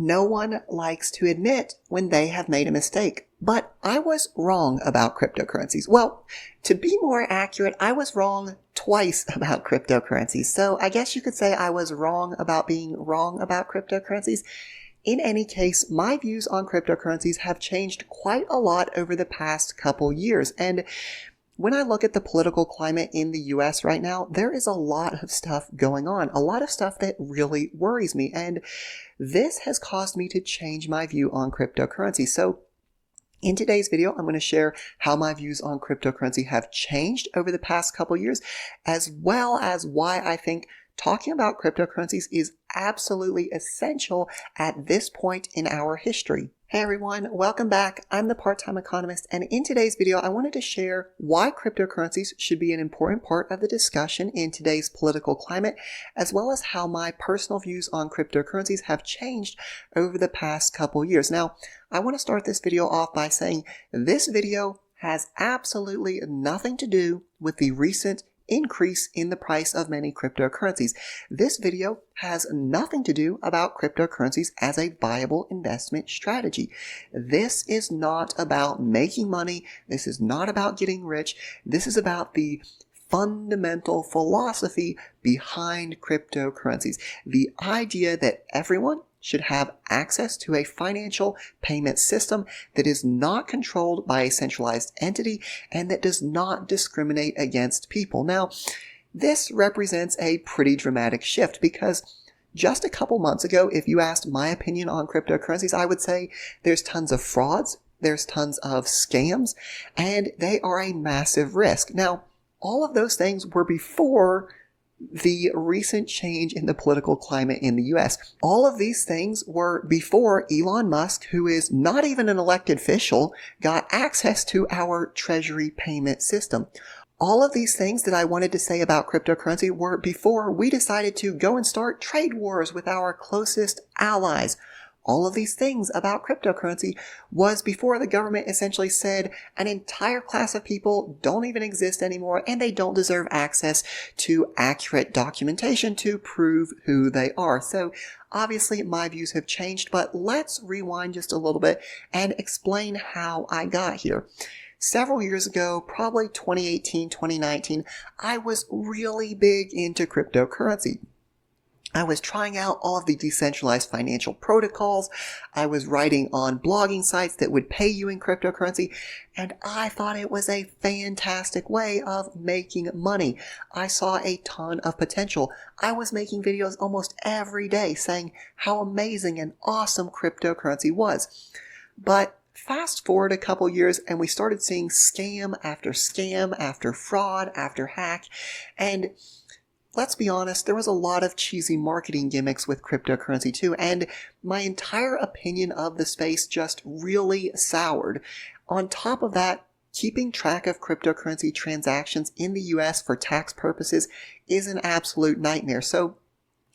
No one likes to admit when they have made a mistake, but I was wrong about cryptocurrencies. Well, to be more accurate, I was wrong twice about cryptocurrencies. So I guess you could say I was wrong about being wrong about cryptocurrencies. In any case, my views on cryptocurrencies have changed quite a lot over the past couple years. And when I look at the political climate in the US right now, there is a lot of stuff going on, a lot of stuff that really worries me. And this has caused me to change my view on cryptocurrency. So in today's video, I'm going to share how my views on cryptocurrency have changed over the past couple years, as well as why I think talking about cryptocurrencies is absolutely essential at this point in our history. Hey everyone, welcome back. I'm the Part-Time Economist, and in today's video, I wanted to share why cryptocurrencies should be an important part of the discussion in today's political climate, as well as how my personal views on cryptocurrencies have changed over the past couple years. Now, I want to start this video off by saying this video has absolutely nothing to do with the recent increase in the price of many cryptocurrencies. This video has nothing to do about cryptocurrencies as a viable investment strategy. This is not about making money. This is not about getting rich. This is about the fundamental philosophy behind cryptocurrencies. The idea that everyone should have access to a financial payment system that is not controlled by a centralized entity and that does not discriminate against people. Now, this represents a pretty dramatic shift because just a couple months ago, if you asked my opinion on cryptocurrencies, I would say there's tons of frauds, there's tons of scams, and they are a massive risk. Now, all of those things were before the recent change in the political climate in the US. All of these things were before Elon Musk, who is not even an elected official, got access to our treasury payment system. All of these things that I wanted to say about cryptocurrency were before we decided to go and start trade wars with our closest allies. All of these things about cryptocurrency was before the government essentially said an entire class of people don't even exist anymore and they don't deserve access to accurate documentation to prove who they are. So obviously my views have changed, but let's rewind just a little bit and explain how I got here. Several years ago, probably 2018, 2019, I was really big into cryptocurrency. I was trying out all of the decentralized financial protocols. I was writing on blogging sites that would pay you in cryptocurrency, and I thought it was a fantastic way of making money. I saw a ton of potential. I was making videos almost every day saying how amazing and awesome cryptocurrency was. But fast forward a couple years and we started seeing scam after fraud after hack, and let's be honest, there was a lot of cheesy marketing gimmicks with cryptocurrency too, and my entire opinion of the space just really soured. On top of that, keeping track of cryptocurrency transactions in the US for tax purposes is an absolute nightmare. So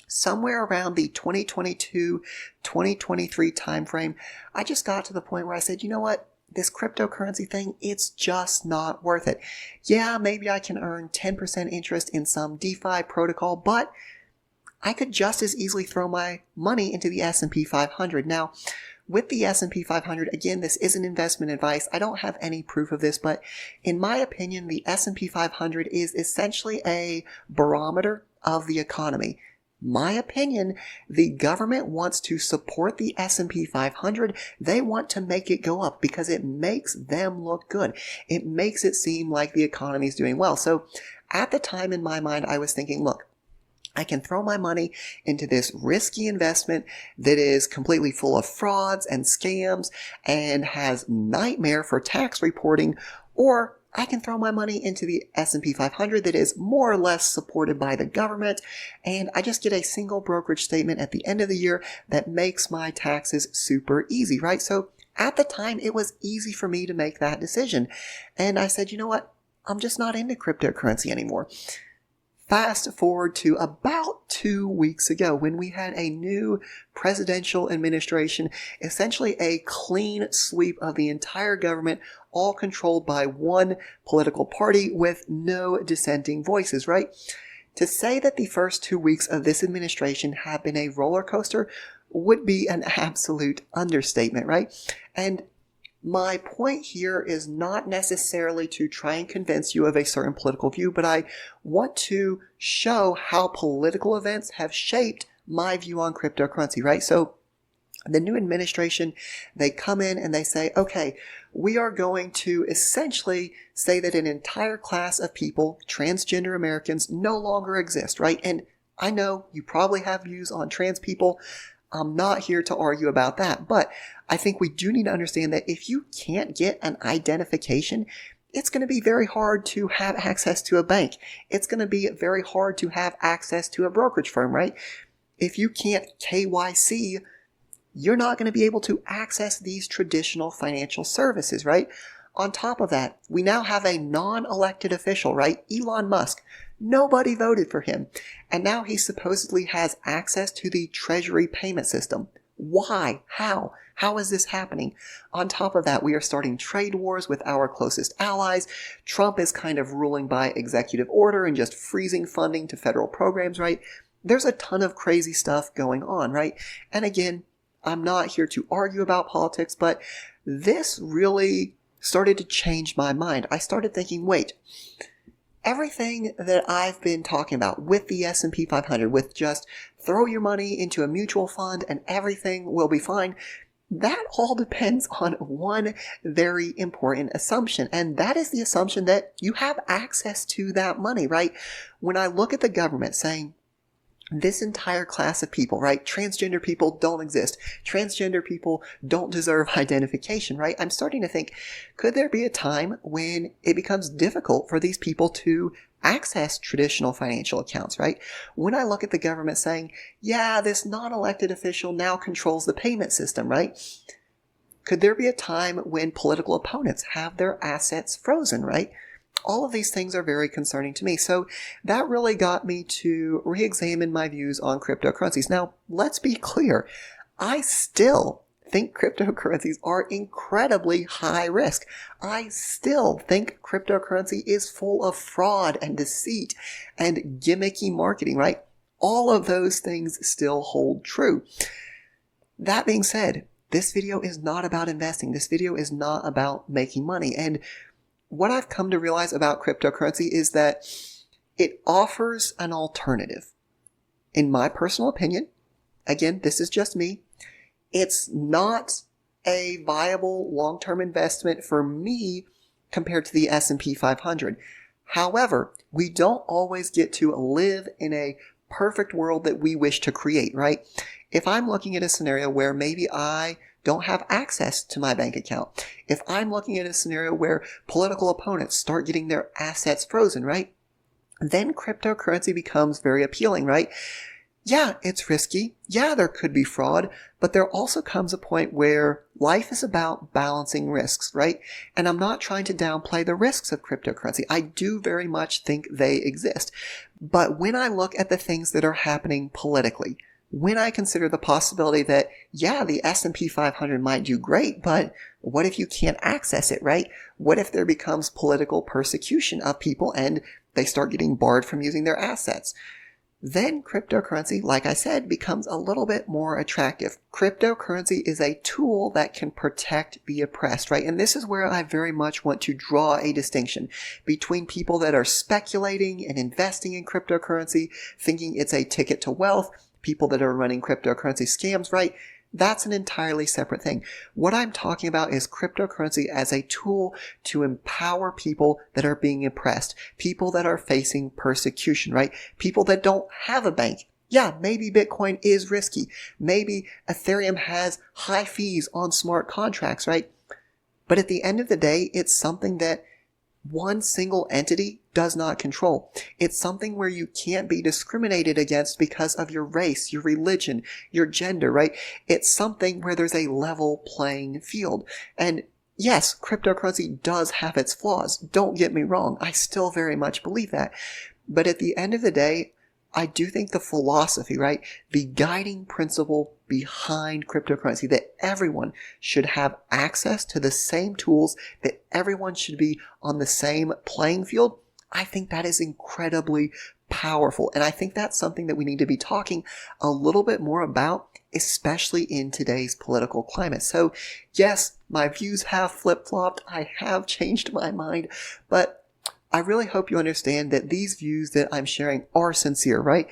somewhere around the 2022-2023 timeframe, I just got to the point where I said, you know what? This cryptocurrency thing, it's just not worth it. Yeah, maybe I can earn 10% interest in some DeFi protocol, but I could just as easily throw my money into the S&P 500. Now, with the S&P 500, again, this isn't investment advice. I don't have any proof of this, but in my opinion, the S&P 500 is essentially a barometer of the economy. My opinion, the government wants to support the S&P 500. They want to make it go up because it makes them look good. It makes it seem like the economy is doing well. So at the time in my mind, I was thinking, look, I can throw my money into this risky investment that is completely full of frauds and scams and has nightmare for tax reporting, or I can throw my money into the S&P 500 that is more or less supported by the government, and I just get a single brokerage statement at the end of the year that makes my taxes super easy, right? So at the time, it was easy for me to make that decision. And I said, you know what? I'm just not into cryptocurrency anymore. Fast forward to about 2 weeks ago when we had a new presidential administration, essentially a clean sweep of the entire government, all controlled by one political party with no dissenting voices, right? To say that the first 2 weeks of this administration have been a roller coaster would be an absolute understatement, right? And my point here is not necessarily to try and convince you of a certain political view, but I want to show how political events have shaped my view on cryptocurrency, right? So the new administration, they come in and they say, okay, we are going to essentially say that an entire class of people, transgender Americans, no longer exist, right? And I know you probably have views on trans people. I'm not here to argue about that, but I think we do need to understand that if you can't get an identification, it's going to be very hard to have access to a bank. It's going to be very hard to have access to a brokerage firm, right? If you can't KYC, you're not going to be able to access these traditional financial services, right? On top of that, we now have a non-elected official, right? Elon Musk. Nobody voted for him. And now he supposedly has access to the Treasury payment system. Why? How? How is this happening? On top of that, we are starting trade wars with our closest allies. Trump is kind of ruling by executive order and just freezing funding to federal programs, right? There's a ton of crazy stuff going on, right? And again, I'm not here to argue about politics, but this really started to change my mind. I started thinking, wait, everything that I've been talking about with the S&P 500, with just throw your money into a mutual fund and everything will be fine, that all depends on one very important assumption, and that is the assumption that you have access to that money, right? When I look at the government saying, this entire class of people, right? Transgender people don't exist. Transgender people don't deserve identification, right? I'm starting to think, could there be a time when it becomes difficult for these people to access traditional financial accounts, right? When I look at the government saying, yeah, this non-elected official now controls the payment system, right? Could there be a time when political opponents have their assets frozen, right? All of these things are very concerning to me. So that really got me to re-examine my views on cryptocurrencies. Now, let's be clear. I still think cryptocurrencies are incredibly high risk. I still think cryptocurrency is full of fraud and deceit and gimmicky marketing, right? All of those things still hold true. That being said, this video is not about investing. This video is not about making money. And what I've come to realize about cryptocurrency is that it offers an alternative. In my personal opinion, again, this is just me, it's not a viable long-term investment for me compared to the S&P 500. However, we don't always get to live in a perfect world that we wish to create, right? If I'm looking at a scenario where maybe I don't have access to my bank account, if I'm looking at a scenario where political opponents start getting their assets frozen, right? Then cryptocurrency becomes very appealing, right? Yeah, it's risky. Yeah, there could be fraud, but there also comes a point where life is about balancing risks, right? And I'm not trying to downplay the risks of cryptocurrency. I do very much think they exist. But when I look at the things that are happening politically, when I consider the possibility that, yeah, the S&P 500 might do great, but what if you can't access it, right? What if there becomes political persecution of people and they start getting barred from using their assets? Then cryptocurrency, like I said, becomes a little bit more attractive. Cryptocurrency is a tool that can protect the oppressed, right? And this is where I very much want to draw a distinction between people that are speculating and investing in cryptocurrency, thinking it's a ticket to wealth, people that are running cryptocurrency scams, right? That's an entirely separate thing. What I'm talking about is cryptocurrency as a tool to empower people that are being oppressed, people that are facing persecution, right? People that don't have a bank. Yeah, maybe Bitcoin is risky. Maybe Ethereum has high fees on smart contracts, right? But at the end of the day, it's something that one single entity does not control. It's something where you can't be discriminated against because of your race, your religion, your gender, right? It's something where there's a level playing field. And yes, cryptocurrency does have its flaws. Don't get me wrong. I still very much believe that. But at the end of the day, I do think the philosophy, right? The guiding principle behind cryptocurrency, that everyone should have access to the same tools, that everyone should be on the same playing field. I think that is incredibly powerful. And I think that's something that we need to be talking a little bit more about, especially in today's political climate. So yes, my views have flip-flopped. I have changed my mind, but I really hope you understand that these views that I'm sharing are sincere, right?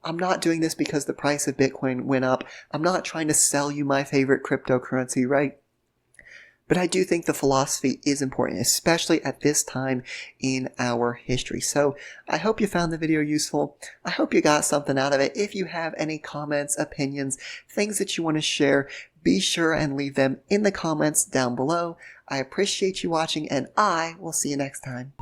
I'm not doing this because the price of Bitcoin went up. I'm not trying to sell you my favorite cryptocurrency, right? But I do think the philosophy is important, especially at this time in our history. So I hope you found the video useful. I hope you got something out of it. If you have any comments, opinions, things that you want to share, be sure and leave them in the comments down below. I appreciate you watching, and I will see you next time.